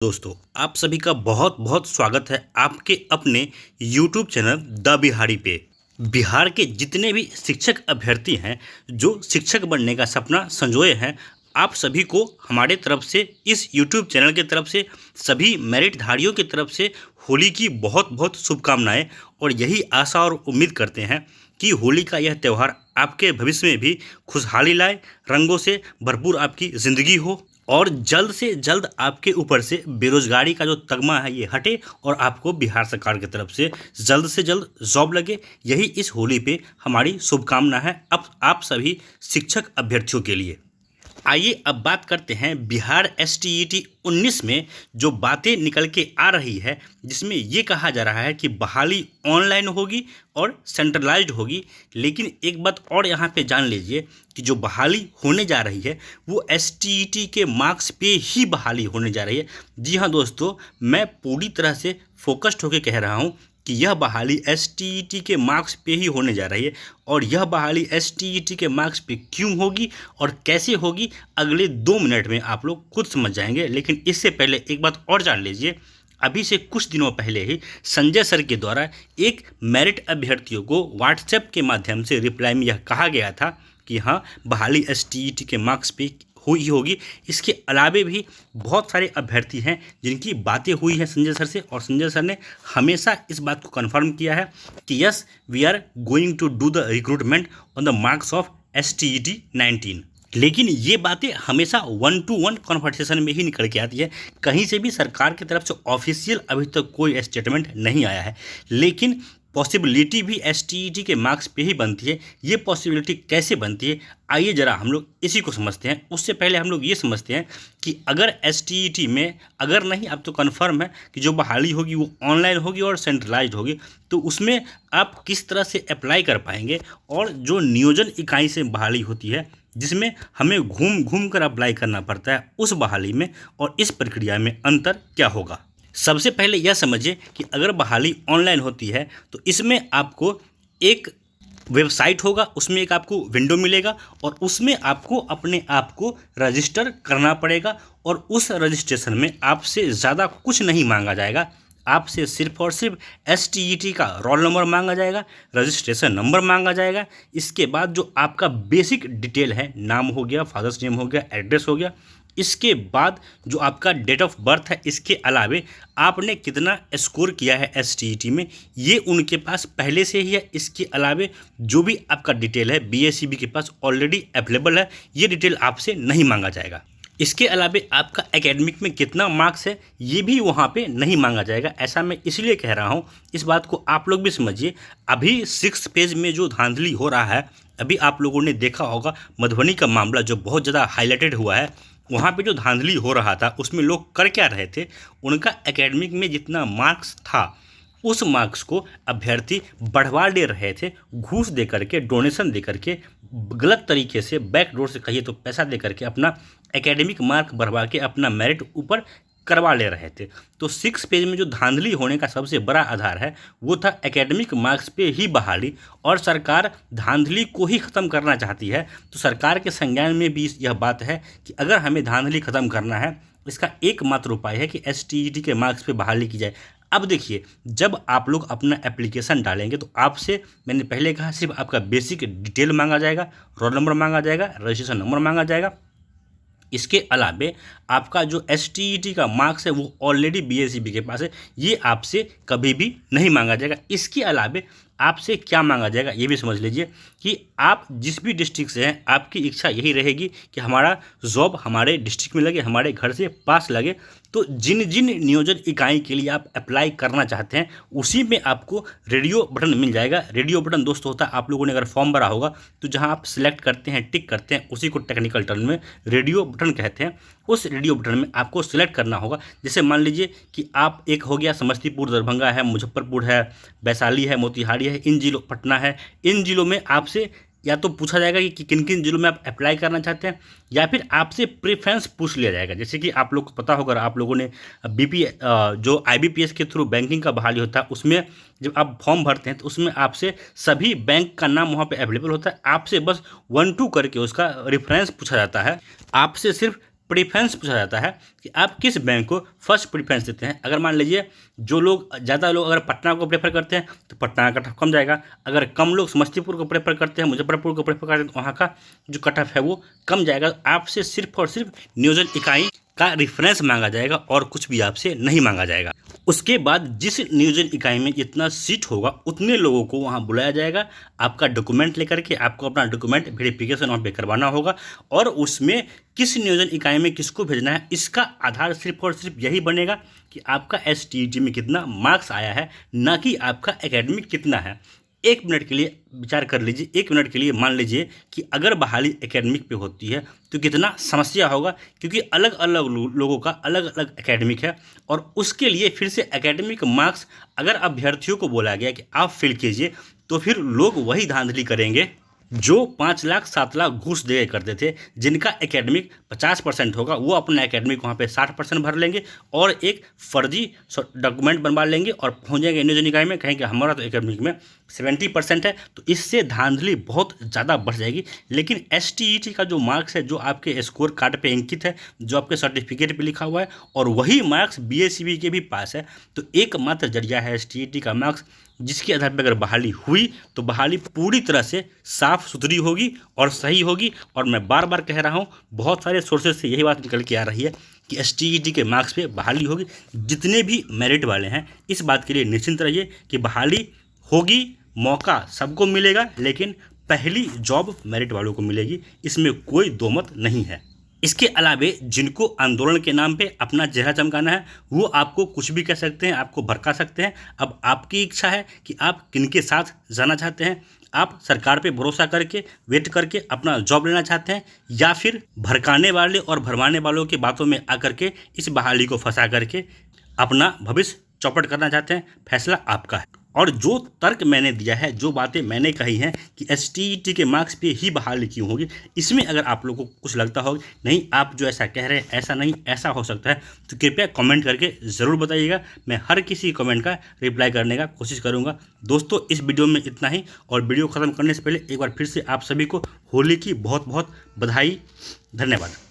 दोस्तों, आप सभी का बहुत बहुत स्वागत है आपके अपने YouTube चैनल द बिहारी पे। बिहार के जितने भी शिक्षक अभ्यर्थी हैं जो शिक्षक बनने का सपना संजोए हैं, आप सभी को हमारे तरफ से इस YouTube चैनल की तरफ से सभी मेरिटधारियों की तरफ से होली की बहुत बहुत शुभकामनाएं और यही आशा और उम्मीद करते हैं कि होली का यह त्यौहार आपके भविष्य में भी खुशहाली लाए, रंगों से भरपूर आपकी ज़िंदगी हो और जल्द से जल्द आपके ऊपर से बेरोजगारी का जो तगमा है ये हटे और आपको बिहार सरकार की तरफ से जल्द जॉब लगे। यही इस होली पे हमारी शुभकामना है अब आप सभी शिक्षक अभ्यर्थियों के लिए। आइए अब बात करते हैं बिहार STET 19 में जो बातें निकल के आ रही है, जिसमें ये कहा जा रहा है कि बहाली ऑनलाइन होगी और सेंट्रलाइज्ड होगी। लेकिन एक बात और यहाँ पे जान लीजिए कि जो बहाली होने जा रही है वो STET के मार्क्स पे ही बहाली होने जा रही है। जी हाँ दोस्तों, मैं पूरी तरह से फोकस्ड होकर कह रहा हूँ कि यह बहाली STET के मार्क्स पे ही होने जा रही है और यह बहाली STET के मार्क्स पे क्यों होगी और कैसे होगी अगले 2 मिनट में आप लोग खुद समझ जाएंगे। लेकिन इससे पहले एक बात और जान लीजिए, अभी से कुछ दिनों पहले ही संजय सर के द्वारा एक मेरिट अभ्यर्थियों को व्हाट्सएप के माध्यम से रिप्लाई में यह कहा गया था कि हाँ, बहाली STET के मार्क्स पे हुई होगी। इसके अलावे भी बहुत सारे अभ्यर्थी हैं जिनकी बातें हुई हैं संजय सर से और संजय सर ने हमेशा इस बात को कंफर्म किया है कि yes, we are going to do the recruitment on the marks of STET 19। लेकिन ये बातें हमेशा 1-to-1 कन्वर्सेशन में ही निकल के आती है, कहीं से भी सरकार की तरफ से ऑफिशियल अभी तक कोई स्टेटमेंट नहीं आया है। लेकिन पॉसिबिलिटी भी STET के मार्क्स पे ही बनती है। ये पॉसिबिलिटी कैसे बनती है, आइए ज़रा हम लोग इसी को समझते हैं। उससे पहले हम लोग ये समझते हैं कि अगर STET में अगर नहीं, अब तो कन्फर्म है कि जो बहाली होगी वो ऑनलाइन होगी और सेंट्रलाइज्ड होगी, तो उसमें आप किस तरह से अप्लाई कर पाएंगे और जो नियोजन इकाई से बहाली होती है जिसमें हमें घूम घूम कर अप्लाई करना पड़ता है, उस बहाली में और इस प्रक्रिया में अंतर क्या होगा। सबसे पहले यह समझिए कि अगर बहाली ऑनलाइन होती है तो इसमें आपको एक वेबसाइट होगा, उसमें एक आपको विंडो मिलेगा और उसमें आपको अपने आप को रजिस्टर करना पड़ेगा और उस रजिस्ट्रेशन में आपसे ज़्यादा कुछ नहीं मांगा जाएगा। आपसे सिर्फ और सिर्फ STET का रोल नंबर मांगा जाएगा, रजिस्ट्रेशन नंबर मांगा जाएगा। इसके बाद जो आपका बेसिक डिटेल है, नाम हो गया, फादर्स नेम हो गया, एड्रेस हो गया, इसके बाद जो आपका डेट ऑफ बर्थ है, इसके अलावे आपने कितना स्कोर किया है STET में, ये उनके पास पहले से ही है। इसके अलावे जो भी आपका डिटेल है BACB के पास ऑलरेडी अवेलेबल है, ये डिटेल आपसे नहीं मांगा जाएगा। इसके अलावे आपका एकेडमिक में कितना मार्क्स है ये भी वहाँ पे नहीं मांगा जाएगा। ऐसा मैं इसलिए कह रहा हूँ, इस बात को आप लोग भी समझिए। अभी 6th पेज में जो धांधली हो रहा है, अभी आप लोगों ने देखा होगा मधुबनी का मामला जो बहुत ज़्यादा हाईलाइटेड हुआ है, वहाँ पे जो धांधली हो रहा था उसमें लोग कर क्या रहे थे, उनका एकेडमिक में जितना मार्क्स था उस मार्क्स को अभ्यर्थी बढ़वा ले रहे थे, घूस दे करके, डोनेशन दे करके, गलत तरीके से, बैक डोर से कहिए तो पैसा दे करके अपना एकेडमिक मार्क बढ़वा के अपना मेरिट ऊपर करवा ले रहे थे। तो 6 पेज में जो धांधली होने का सबसे बड़ा आधार है वो था एकेडमिक मार्क्स पे ही बहाली, और सरकार धांधली को ही ख़त्म करना चाहती है। तो सरकार के संज्ञान में भी यह बात है कि अगर हमें धांधली ख़त्म करना है, इसका एकमात्र उपाय है कि STET के मार्क्स पे बहाली की जाए। अब देखिए, जब आप लोग अपना एप्लीकेशन डालेंगे तो आपसे, मैंने पहले कहा, सिर्फ आपका बेसिक डिटेल मांगा जाएगा, रोल नंबर मांगा जाएगा, रजिस्ट्रेशन नंबर मांगा जाएगा। इसके अलावे आपका जो STET का मार्क्स है वो ऑलरेडी BACB के पास है, ये आपसे कभी भी नहीं मांगा जाएगा। इसके अलावे आपसे क्या मांगा जाएगा ये भी समझ लीजिए कि आप जिस भी डिस्ट्रिक्ट से हैं, आपकी इच्छा यही रहेगी कि हमारा जॉब हमारे डिस्ट्रिक्ट में लगे, हमारे घर से पास लगे। तो जिन जिन नियोजन इकाई के लिए आप अप्लाई करना चाहते हैं उसी में आपको रेडियो बटन मिल जाएगा। रेडियो बटन दोस्तों होता है, आप लोगों ने अगर फॉर्म भरा होगा तो जहां आप सिलेक्ट करते हैं, टिक करते हैं, उसी को टेक्निकल टर्म में रेडियो बटन कहते हैं। उस रेडियो बटन में आपको सिलेक्ट करना होगा। जैसे मान लीजिए कि आप, एक हो गया समस्तीपुर, दरभंगा है, मुजफ्फरपुर है, वैशाली है, मोतिहारी है, इन जिलों, पटना है, इन जिलों में आपसे या तो पूछा जाएगा कि किन किन जिलों में आप अप्लाई करना चाहते हैं, या फिर आपसे प्रेफरेंस पूछ लिया जाएगा। जैसे कि आप लोग को पता होगा, आप लोगों ने जो IBPS के थ्रू बैंकिंग का बहाली होता है, उसमें जब आप फॉर्म भरते हैं तो उसमें आपसे सभी बैंक का नाम वहाँ पे अवेलेबल होता है। आपसे बस 1-2 करके उसका रेफरेंस पूछा जाता है। आपसे सिर्फ प्रेफरेंस पूछा जाता है कि आप किस बैंक को फर्स्ट प्रेफरेंस देते हैं। अगर मान लीजिए जो लोग ज़्यादा लोग अगर पटना को प्रेफर करते हैं तो पटना का कट ऑफ कम जाएगा। अगर कम लोग समस्तीपुर को प्रेफर करते हैं, मुजफ्फरपुर को प्रेफर करते हैं, तो वहाँ का जो कट ऑफ है वो कम जाएगा। आपसे सिर्फ और सिर्फ नियोजन इकाई का रेफरेंस मांगा जाएगा और कुछ भी आपसे नहीं मांगा जाएगा। उसके बाद जिस नियोजन इकाई में जितना सीट होगा उतने लोगों को वहाँ बुलाया जाएगा। आपका डॉक्यूमेंट लेकर के आपको अपना डॉक्यूमेंट वेरिफिकेशन वहाँ पे करवाना होगा और उसमें किस नियोजन इकाई में किसको भेजना है इसका आधार सिर्फ और सिर्फ यही बनेगा कि आपका STET में कितना मार्क्स आया है, ना कि आपका एकेडमिक कितना है। 1 मिनट के लिए विचार कर लीजिए, 1 मिनट के लिए मान लीजिए कि अगर बहाली एकेडमिक पे होती है तो कितना समस्या होगा, क्योंकि अलग अलग लोगों का अलग अलग एकेडमिक है और उसके लिए फिर से एकेडमिक मार्क्स अगर अभ्यर्थियों को बोला गया कि आप फिल कीजिए तो फिर लोग वही धांधली करेंगे जो 5 लाख 7 लाख घूस दे करते थे। जिनका एकेडमिक 50% होगा वो अपना एकेडमिक वहाँ पे 60% भर लेंगे और एक फर्जी डॉक्यूमेंट बनवा लेंगे और पहुँच जाएंगे नियोजन निकाय में, कहेंगे हमारा तो एकेडमिक में 70% है। तो इससे धांधली बहुत ज़्यादा बढ़ जाएगी। लेकिन STET का जो मार्क्स है, जो आपके स्कोर कार्ड पे अंकित है, जो आपके सर्टिफिकेट पे लिखा हुआ है और वही मार्क्स BA के भी पास है, तो एकमात्र जरिया है STET का मार्क्स, जिसके आधार पर अगर बहाली हुई तो बहाली पूरी तरह से साफ़ सुथरी होगी और सही होगी। और मैं बार बार कह रहा हूँ, बहुत सारे सोर्सेज से यही बात निकल के आ रही है कि STET के मार्क्स पे बहाली होगी। जितने भी मेरिट वाले हैं इस बात के लिए निश्चिंत रहिए कि बहाली होगी, मौका सबको मिलेगा, लेकिन पहली जॉब मेरिट वालों को मिलेगी, इसमें कोई दो मत नहीं है। इसके अलावे जिनको आंदोलन के नाम पे अपना चेहरा चमकाना है वो आपको कुछ भी कह सकते हैं, आपको भड़का सकते हैं। अब आपकी इच्छा है कि आप किनके साथ जाना चाहते हैं। आप सरकार पे भरोसा करके वेट करके अपना जॉब लेना चाहते हैं या फिर भड़काने वाले और भरमाने वालों की बातों में आकर के इस बहाली को फंसा करके अपना भविष्य चौपट करना चाहते हैं। फैसला आपका है। और जो तर्क मैंने दिया है, जो बातें मैंने कही हैं कि STET के मार्क्स पे ही बहाली क्यों होगी, इसमें अगर आप लोगों को कुछ लगता हो नहीं आप जो ऐसा कह रहे हैं ऐसा नहीं ऐसा हो सकता है, तो कृपया कमेंट करके ज़रूर बताइएगा। मैं हर किसी कमेंट का रिप्लाई करने का कोशिश करूँगा। दोस्तों इस वीडियो में इतना ही, और वीडियो ख़त्म करने से पहले एक बार फिर से आप सभी को होली की बहुत बहुत बधाई। धन्यवाद।